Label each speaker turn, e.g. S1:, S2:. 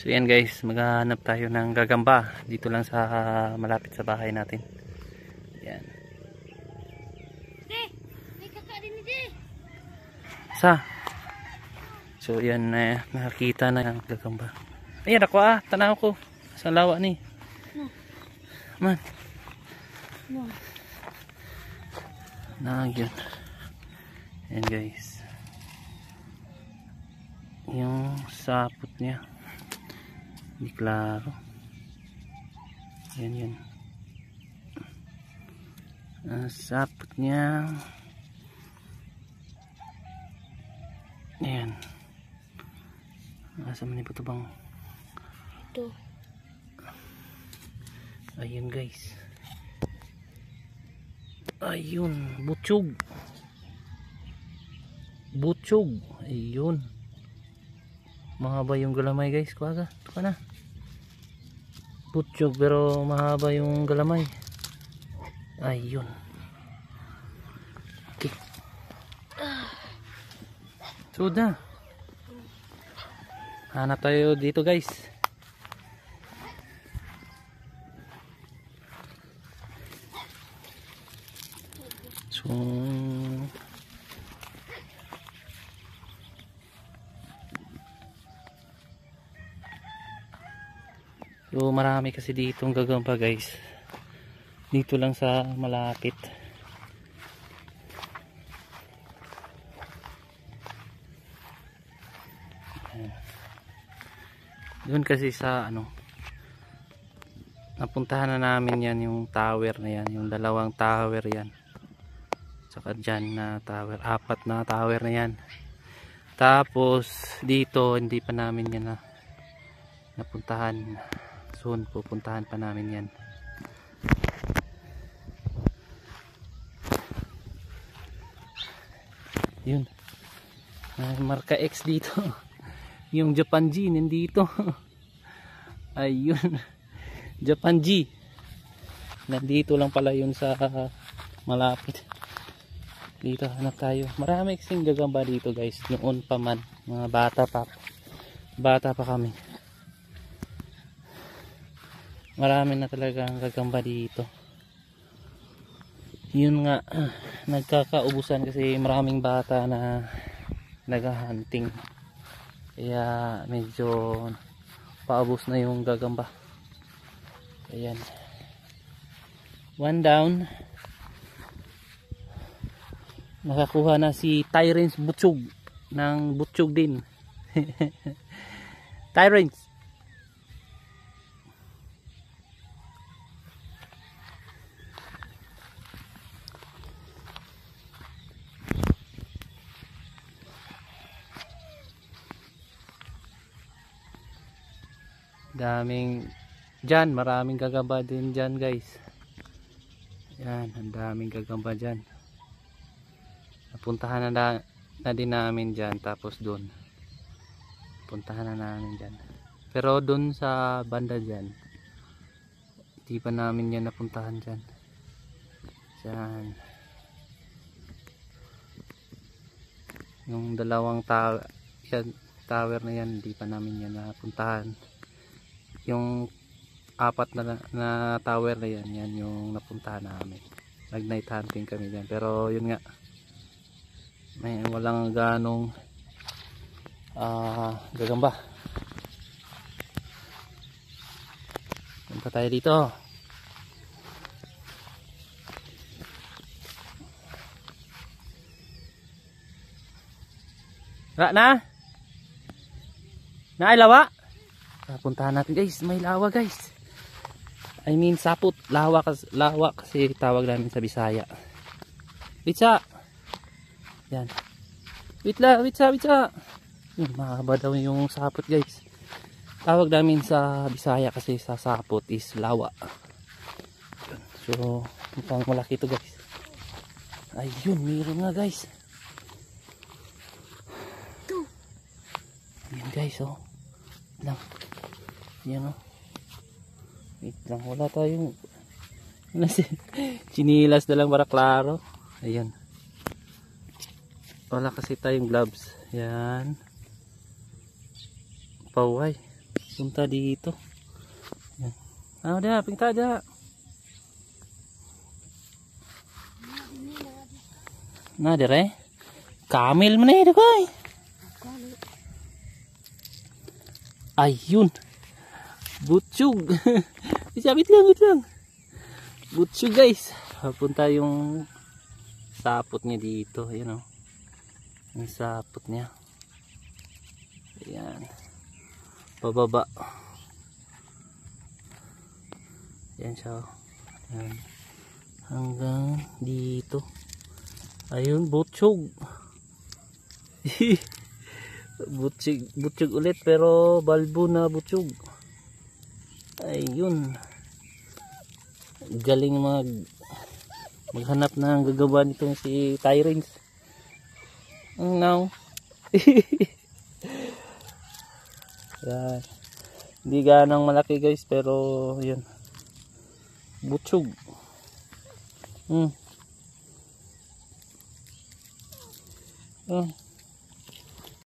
S1: So yan guys, maghahanap tayo ng gagamba dito lang sa malapit sa bahay natin. Yan. Sa. So yan, nakakita na ng gagamba. Ayan ako tanaw ko. Sa lawa ni. Man. Nagyan. Yan guys. Yung sapot niya. Hindi klaro. Yan. Sapot niya. Ayan. Asa man ito bang? Ito. Ayun guys. Ayun. Butchog. Ayun. Mahaba yung galamay guys. Kuwaga. Ito ka na. Butchog pero mahaba yung galamay. Ayun. Okay. Sudah. Hanap tayo dito guys. So marami kasi ditong gagamba guys. Dito lang sa malapit. Doon kasi sa napuntahan na namin yan, yung tower na yan, yung dalawang tower yan, saka dyan na tower, 4 na tower na yan. Tapos dito hindi pa namin yan napuntahan. Soon pupuntahan pa namin yan. Yun, marka X dito. Yung Japan G nandito. Ayun. Japan G. Nandito lang pala yun sa malapit. Dito hanap tayo. Marami kasing gagamba dito guys. Noon pa man. Mga bata pa kami. Marami na talagang gagamba dito. Yun nga. Nagkakaubusan kasi maraming bata na naghahunting. Kaya medyo paubos na yung gagamba. Ayan. 1 down. Nakakuha na si Tyrants Butchog ng butchog din. Tyrants. Daming dyan, maraming gagamba din dyan guys. Yan, ang daming gagamba dyan. Napuntahan na din namin dyan. Tapos doon puntahan na namin dyan. Pero doon sa banda dyan hindi pa namin yan napuntahan dyan. Dyan yung dalawang tower na yan hindi pa namin yan napuntahan. Yung 4 na tower na yan yung napuntahan namin. Nag night hunting kami dyan. Pero yun nga, may walang ganong gagamba. Punta tayo dito. Na ay lawa. Puntahan natin guys, may lawa guys. I mean sapot, lawa kasi tawag namin sa Bisaya. Witsa. Yan. Witsa. Mahaba daw yung sapot guys. Tawag namin sa Bisaya kasi sa sapot is lawa. So, mukhang malaki ito guys. Ayun, mayroon nga guys. Yan guys, oh. Lang. Yan, oh. Wait lang, wala tayong chinilas na lang para klaro. Ayan. Wala kasi tayong gloves. Yan. Paway. Punta dito. Yan. Ada, pinta ada. Na dire. Kamil man eh, dagoy. Ayun. Butsyog. Isabit lang, wait lang. Butsyog guys. Punta yung sapot niya dito. Ayan o. Yung sapot niya. Ayan. Pababa. Ayan siya. Ayan. Hanggang dito. Ayun, butsyog. Butsyog ulit pero balbo na butsyog. Ayun. Galing maghanap ng gagawa nitong si Tyrens. Now. Hindi ganang malaki guys pero yun. Butsyog. Oh.